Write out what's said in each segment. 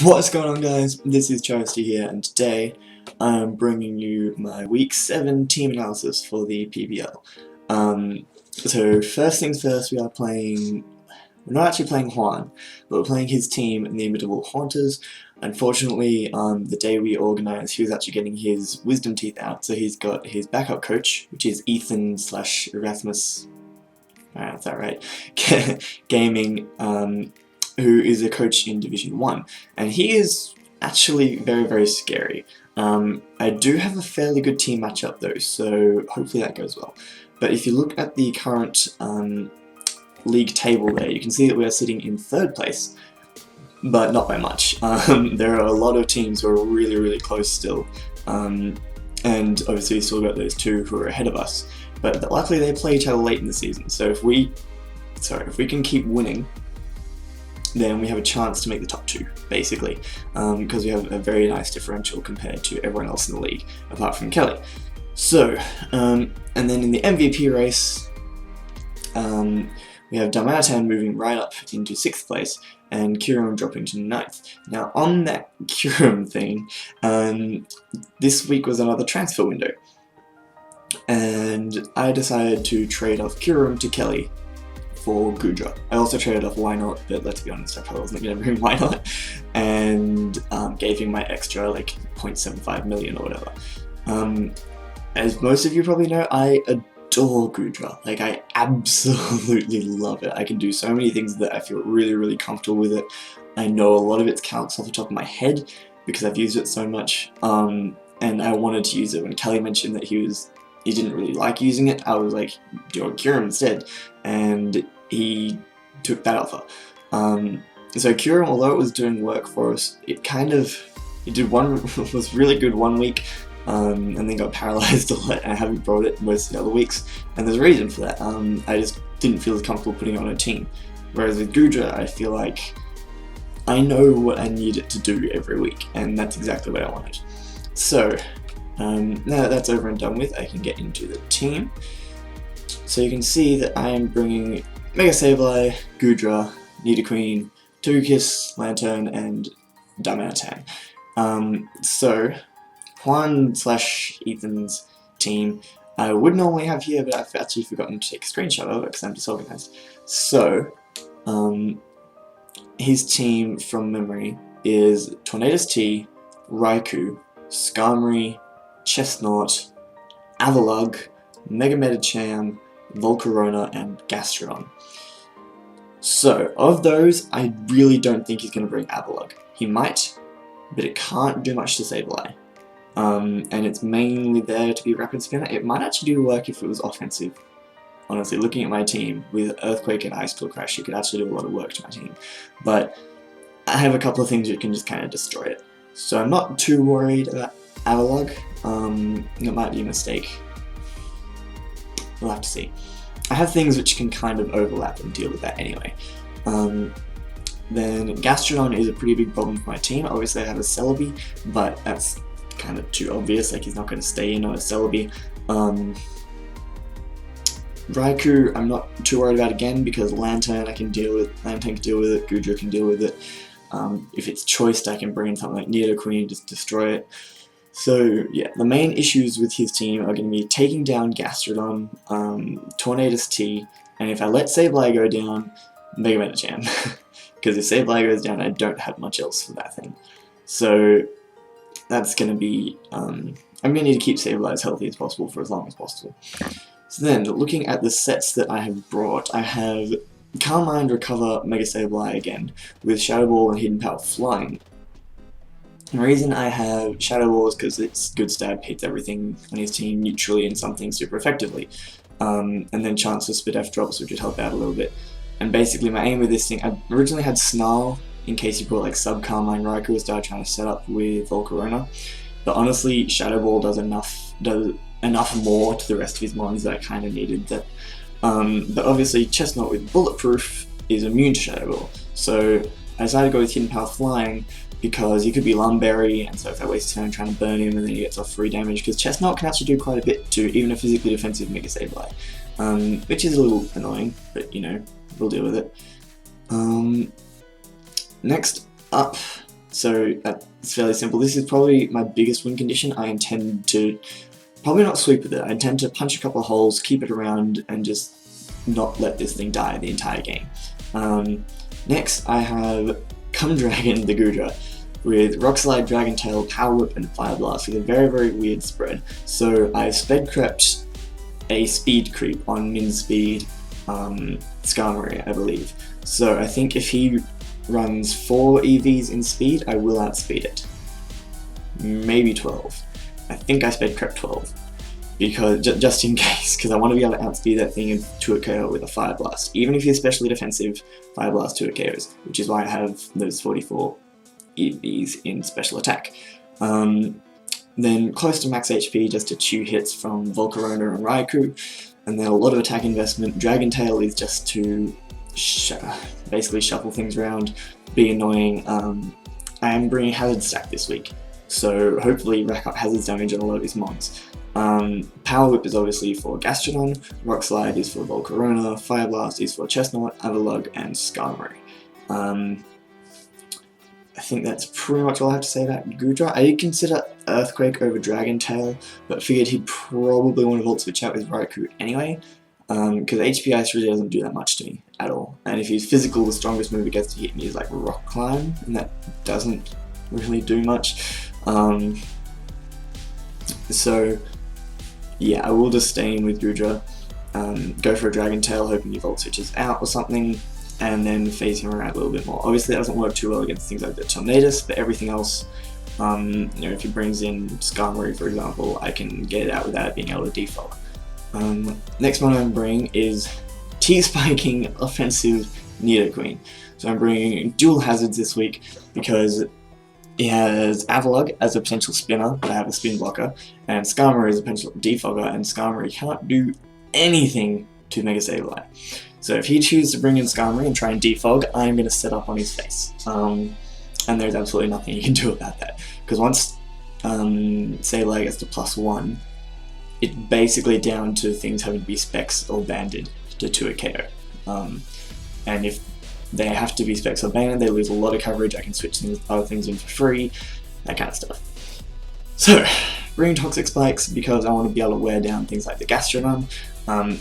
What's going on, guys? This is Chosty here, and today I'm bringing you my Week 7 team analysis for the PPL. So first things first, we're not actually playing Juan, but we're playing his team in the Amityville Haunters. Unfortunately, the day we organised, he was actually getting his wisdom teeth out, so he's got his backup coach, which is Ethan/Erasmus, is that right? Gaming, who is a coach in Division 1, and he is actually very, very scary. I do have a fairly good team matchup though, so hopefully that goes well. But if you look at the current league table there, you can see that we are sitting in 3rd place, but not by much. There are a lot of teams who are really, really close still, and obviously we still got those two who are ahead of us. But luckily they play each other late in the season, so if we can keep winning, then we have a chance to make the top 2, basically, because we have a very nice differential compared to everyone else in the league, apart from Kelly. So, and then in the MVP race, we have Darmanitan moving right up into 6th place, and Kurum dropping to 9th. Now, on that Kurum thing, this week was another transfer window, and I decided to trade off Kurum to Kelly for Gudra. I also traded off Why Not, but let's be honest, I probably wasn't going to bring Why Not, and gave him my extra like 0.75 million or whatever. As most of you probably know, I adore Gudra. Like, I absolutely love it. I can do so many things that I feel really, really comfortable with it. I know a lot of its calcs off the top of my head because I've used it so much, and I wanted to use it. When Kelly mentioned that he didn't really like using it, I was like, do Kurum instead, and he took that offer. So Kurum, although it was doing work for us, it was really good one week, and then got paralysed a lot, and I haven't brought it most of the other weeks, and there's a reason for that. I just didn't feel as comfortable putting it on a team. Whereas with Gudra, I feel like I know what I need it to do every week, and that's exactly what I wanted. So, now that that's over and done with, I can get into the team. So you can see that I am bringing Mega Sableye, Gudra, Nidoqueen, Togekiss, Lantern, and Darmanitan. So Juan/Ethan's team I would normally have here, but I've actually forgotten to take a screenshot of it because I'm disorganized. So his team from memory is Tornadus T, Raikou, Skarmory, Chestnut, Avalugg, Mega Medicham, Volcarona, and Gastrodon. So, of those, I really don't think he's going to bring Avalugg. He might, but it can't do much to Sableye. And it's mainly there to be Rapid Spinner. It might actually do work if it was offensive. Honestly, looking at my team, with Earthquake and Ice Claw Crash, it could actually do a lot of work to my team. But I have a couple of things that can just kind of destroy it. So I'm not too worried about Avalugg. It might be a mistake. We'll have to see. I have things which can kind of overlap and deal with that anyway. Then Gastrodon is a pretty big problem for my team. Obviously I have a Celebi, but that's kind of too obvious, like he's not going to stay in on a Celebi. Raikou, I'm not too worried about again because Lantern can deal with it, Gudra can deal with it. If it's choiced, I can bring in something like Nidoqueen and just destroy it. So yeah, the main issues with his team are going to be taking down Gastrodon, Tornadus T, and if I let Sableye go down, Mega Medicham. Because if Sableye goes down, I don't have much else for that thing. So that's going to be, I'm going to need to keep Sableye as healthy as possible for as long as possible. So then, looking at the sets that I have brought, I have Calm Mind, Recover, Mega Sableye again, with Shadow Ball and Hidden Power Flying. The reason I have Shadow Ball is because it's good stab, hits everything on his team neutrally and something super effectively. And then chance for Spit F drops, which would help out a little bit. And basically my aim with this thing, I originally had Snarl in case you brought like sub Calm Mind Raikou and started trying to set up with Volcarona. But honestly, Shadow Ball does enough more to the rest of his mons that I kind of needed that. But obviously Chestnut with Bulletproof is immune to Shadow Ball. So I decided to go with Hidden Power Flying because he could be Lumberry, and so if I waste turn trying to burn him and then he gets off free damage, because Chestnut can actually do quite a bit to even a physically defensive Mega Sableye, which is a little annoying, but you know, we'll deal with it. Next up, So it's fairly simple. This is probably my biggest win condition. I intend to probably not sweep with it. I intend to punch a couple of holes, keep it around, and just not let this thing die the entire game. Next, I have Come Dragon the Gudra with Rock Slide, Dragon Tail, Power Whip, and Fire Blast with a very, very weird spread. So I've sped crept a speed creep on min speed Skarmory, I believe. So I think if he runs 4 EVs in speed, I will outspeed it. Maybe 12. I think I sped crept 12. Because just in case, because I want to be able to outspeed that thing to a KO with a Fire Blast. Even if you're especially defensive, Fire Blast to a KOs, which is why I have those 44 EVs in special attack. Then close to max HP just to chew hits from Volcarona and Raikou, and then a lot of attack investment. Dragon Tail is just to basically shuffle things around, be annoying. I am bringing Hazard Stack this week, so hopefully rack up Hazard's damage on a lot of his mons. Power Whip is obviously for Gastrodon, Rock Slide is for Volcarona, Fire Blast is for Chestnut, Avalugg, and Skarmory. I think that's pretty much all I have to say about Gudra. I did consider Earthquake over Dragon Tail, but figured he'd probably want to Volt Switch out with Raikou anyway, because HP Ice really doesn't do that much to me at all. And if he's physical, the strongest move it gets to hit me is like Rock Climb, and that doesn't really do much. So yeah, I will just stay in with Gudra, go for a Dragon Tail, hoping he Volt Switches out or something, and then phase him around a little bit more. Obviously that doesn't work too well against things like the Tornadus, but everything else, if he brings in Skarmory for example, I can get it out without being able to defog. Next one I'm bringing is T-Spiking Offensive Nidoqueen. So I'm bringing dual hazards this week because he has Avalugg as a potential spinner, but I have a spin blocker, and Skarmory as a potential defogger, and Skarmory can't do anything to Mega Sableye. So if he chooses to bring in Skarmory and try and defog, I'm going to set up on his face. And there's absolutely nothing you can do about that. Because once Sableye gets to +1, it's basically down to things having to be Specs or Banded to a KO. And if they have to be Specs or Banded, they lose a lot of coverage. I can switch other things in for free, that kind of stuff. So, bring Toxic Spikes because I want to be able to wear down things like the Gastrodon.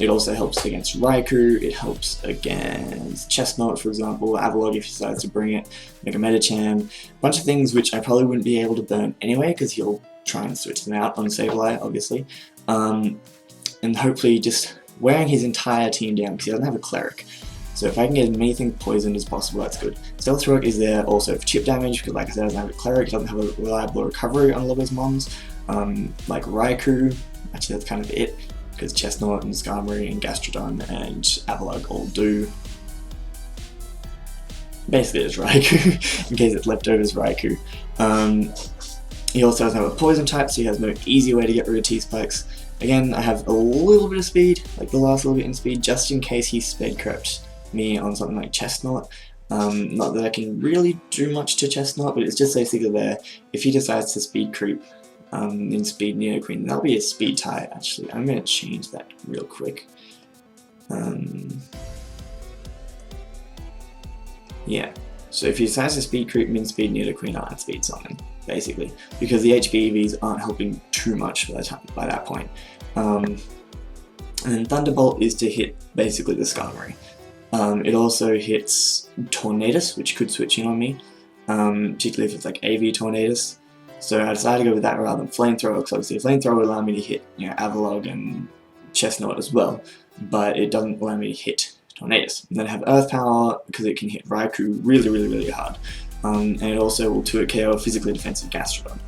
It also helps against Raikou, it helps against Chestnut, for example, Avalugg if he decides to bring it, Mega Medicham, a bunch of things which I probably wouldn't be able to burn anyway because he'll try and switch them out on Sableye, obviously. And hopefully just wearing his entire team down because he doesn't have a Cleric. So if I can get as many things poisoned as possible, that's good. Stealth Rock is there also for chip damage because, like I said, it doesn't have a Cleric, it doesn't have a reliable recovery on a lot of his mons. Like Raikou, actually that's kind of it, because Chestnut and Skarmory and Gastrodon and Avalugg all do. Basically it's Raikou, in case it's leftovers Raikou. He also doesn't have a poison type, so he has no easy way to get rid of T-Spikes. Again, I have a little bit of speed, like the last little bit in speed, just in case he sped crept me on something like Chestnut. Not that I can really do much to Chestnut, but it's just basically there. If he decides to speed creep in speed Nidoqueen, that'll be a speed tie actually. I'm going to change that real quick. Yeah, so if he decides to speed creep min speed Nidoqueen, I'll outspeed something, basically, because the HP EVs aren't helping too much by that point. And then Thunderbolt is to hit basically the Skarmory. It also hits Tornadus, which could switch in on me, particularly if it's like AV Tornadus. So I decided to go with that rather than Flamethrower, because obviously Flamethrower would allow me to hit Avalugg and Chestnut as well, but it doesn't allow me to hit Tornadus. And then I have Earth Power because it can hit Raikou really, really, really hard. And it also will 2-hit KO a physically defensive Gastrodon.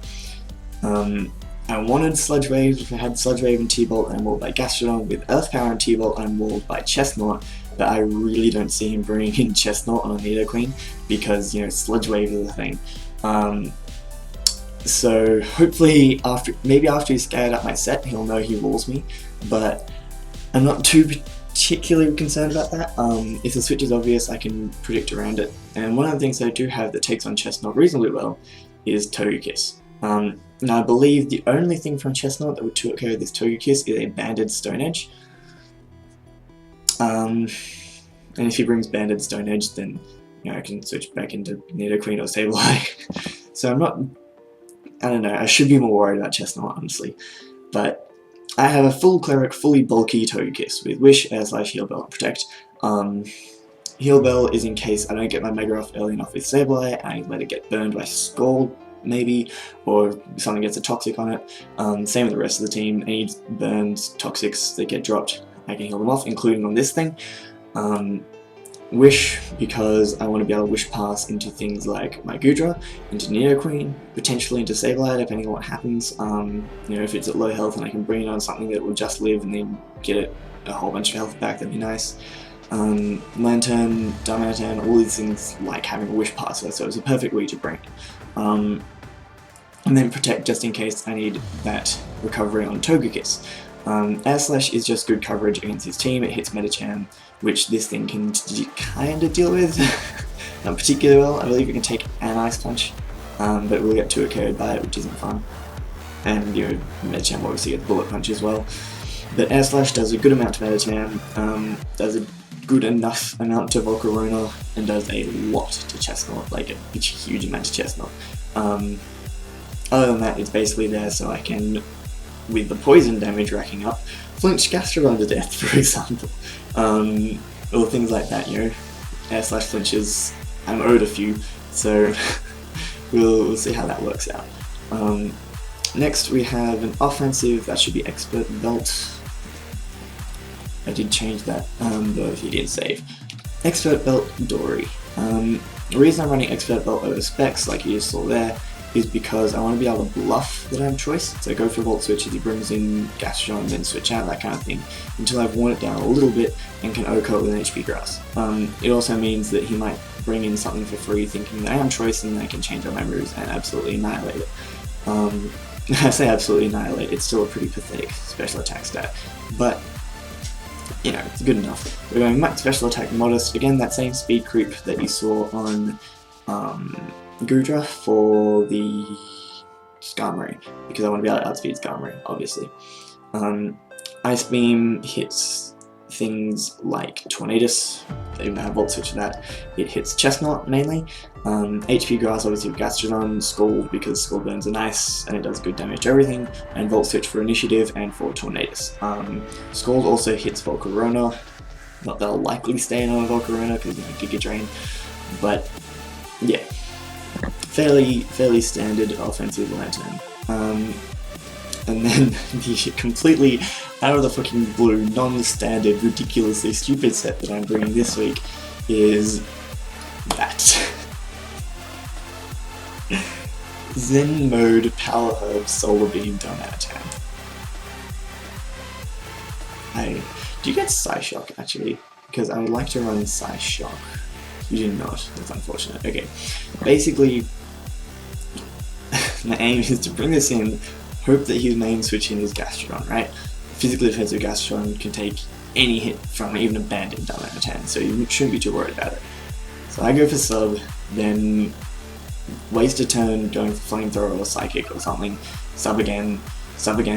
I wanted Sludge Wave. If I had Sludge Wave and T-Bolt, I'm walled by Gastrodon. With Earth Power and T-Bolt, I'm walled by Chestnut, but I really don't see him bringing in Chestnut on a Nidoqueen because, Sludge Wave is a thing. So hopefully, maybe after he's scouted up my set, he'll know he walls me, but I'm not too particularly concerned about that. If the switch is obvious, I can predict around it. And one of the things that I do have that takes on Chestnut reasonably well is Togekiss. Now I believe the only thing from Chestnut that would 2-hit KO this Togekiss is a Banded Stone Edge. And if he brings Banded Stone Edge, then you know, I can switch back into Nidoqueen or Sableye. So I don't know, I should be more worried about Chestnut, honestly. But I have a full Cleric, fully bulky Togekiss with Wish, Air Slash, Heal Bell, and Protect. Heal Bell is in case I don't get my Mega off early enough with Sableye, I let it get burned by Scald, maybe, or something gets a Toxic on it. Same with the rest of the team, any burns, Toxics that get dropped, I can heal them off, including on this thing. Wish, because I want to be able to Wish Pass into things like my Goodra, into Nidoqueen, potentially into Sableye, depending on what happens. You know, if it's at low health and I can bring it on something that will just live and then get it a whole bunch of health back, that'd be nice. Lantern, Darmanitan, all these things like having a Wish Passer, so it's a perfect way to bring it. And then Protect just in case I need that recovery on Togekiss. Air Slash is just good coverage against his team, it hits Medicham, which this thing can kind of deal with. Not particularly well, I believe it can take an Ice Punch, but we'll get 2 KO'd by it, which isn't fun. And, you know, Medicham obviously gets Bullet Punch as well. But Air Slash does a good amount to Medicham, does a good enough amount to Volcarona, and does a lot to Chestnut, like a huge amount to Chestnut. Other than that, it's basically there so I can, with the poison damage racking up, flinch Gastrodon to death, for example. Or things like that, you know. Air Slash flinches, I'm owed a few, so we'll see how that works out. Next we have an offensive, that should be Expert Belt. I did change that, but he didn't save. Expert Belt Dory. The reason I'm running Expert Belt over Specs, like you just saw there, is because I want to be able to bluff the damn choice. So go for Volt Switch as he brings in Gastrodon, then switch out, that kind of thing, until I've worn it down a little bit and can OHKO with an HP Grass. It also means that he might bring in something for free thinking that I am choice and I can change out my moves and absolutely annihilate it. I say absolutely annihilate, it's still a pretty pathetic special attack stat, but you know, it's good enough. We're going max special attack modest, again that same speed creep that you saw on Goodra for the Skarmory, because I want to be able to outspeed Skarmory, obviously. Ice Beam hits things like Tornadus, even have Volt Switch for that. It hits Chestnut mainly. HP Grass obviously with Gastrodon, Scald because Scald burns are nice and it does good damage to everything, and Volt Switch for Initiative and for Tornadus. Scald also hits Volcarona, not that I'll likely stay in on Volcarona because you know, Giga Drain, but yeah. Fairly standard offensive Lantern. And then the completely out of the fucking blue, non-standard, ridiculously stupid set that I'm bringing this week is that. Zen Mode Power Herb Solar Beam Darmanitan. Do you get Psyshock actually? Because I would like to run Psyshock. You did not, that's unfortunate. Okay, basically, my aim is to bring this in, hope that his main switch in is Gastrodon, right? Physically defensive Gastrodon can take any hit from even a banded Darmanitan, so you shouldn't be too worried about it. So I go for sub, then waste a turn going for Flamethrower or Psychic or something, sub again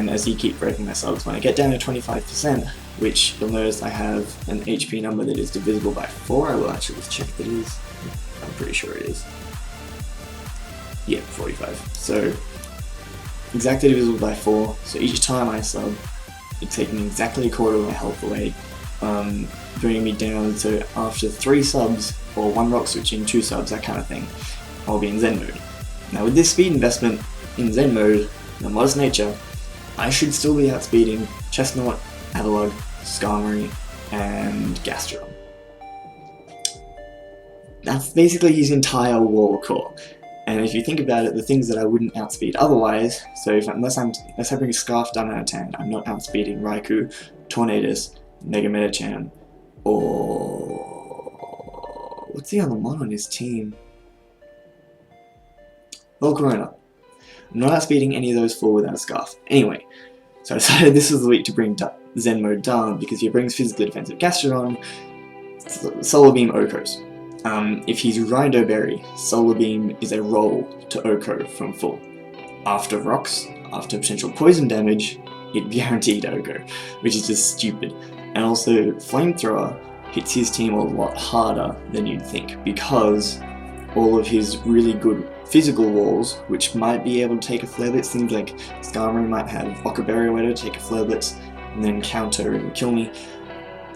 as you keep breaking my subs. When I get down to 25%, which you'll notice I have an HP number that is divisible by 4, I will actually check that it is. I'm pretty sure it is. Yeah, 45. So exactly divisible by 4, so each time I sub, it's taking exactly a quarter of my health away, bringing me down to after 3 subs, or 1 rock switching, 2 subs, that kind of thing, I'll be in Zen mode. Now with this speed investment in Zen mode, in a modest nature, I should still be outspeeding Chestnut, Avalugg, Skarmory, and Gastrodon. That's basically his entire War Core. And if you think about it, the things that I wouldn't outspeed otherwise, so unless I bring a Scarf Darmanitan, I'm not outspeeding Raikou, Tornadus, Mega Medicham, or what's the other one on his team? Volcarona. I'm not outspeeding any of those 4 without a Scarf. Anyway, so I decided this was the week to bring Zen Mode down, because he brings physically defensive Gastrodon, Solar Beam OHKOs. If he's Rindo Berry, Solar Beam is a roll to OHKO from full. After rocks, after potential poison damage, it guaranteed OHKO, which is just stupid. And also, Flamethrower hits his team a lot harder than you'd think, because all of his really good physical walls, which might be able to take a flare blitz, things like Skarmory might have Rocket Barrier Way to take a flare blitz and then counter and kill me.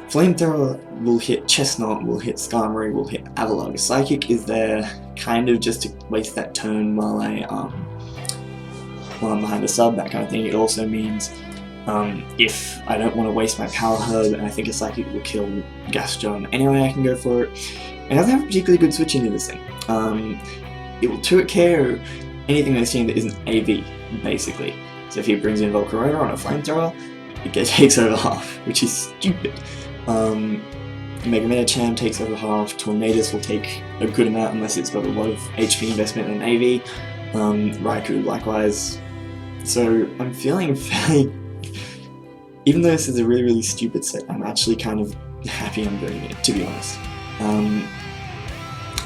Flamethrower will hit Chestnut, will hit Skarmory, will hit Avalugg. Psychic is there kind of just to waste that turn while I'm behind the sub, that kind of thing. It also means if I don't want to waste my Power Herb and I think a Psychic will kill Gastron anyway, I can go for it. And it doesn't have a particularly good switch into this thing. It will 2-hit KO anything in this team that isn't AV, basically. So if he brings in Volcarona on a Flamethrower, it takes over half, which is stupid. Mega Medicham takes over half, Tornadus will take a good amount unless it's got a lot of HP investment in AV, Raikou likewise. So I'm feeling fairly, even though this is a really stupid set, I'm actually kind of happy I'm doing it, to be honest.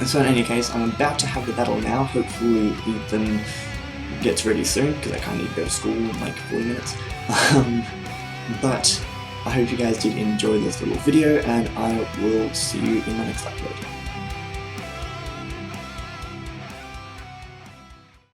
So in any case, I'm about to have the battle now. Hopefully Ethan gets ready soon, because I kind of need to go to school in like 40 minutes. But I hope you guys did enjoy this little video, and I will see you in my next upload.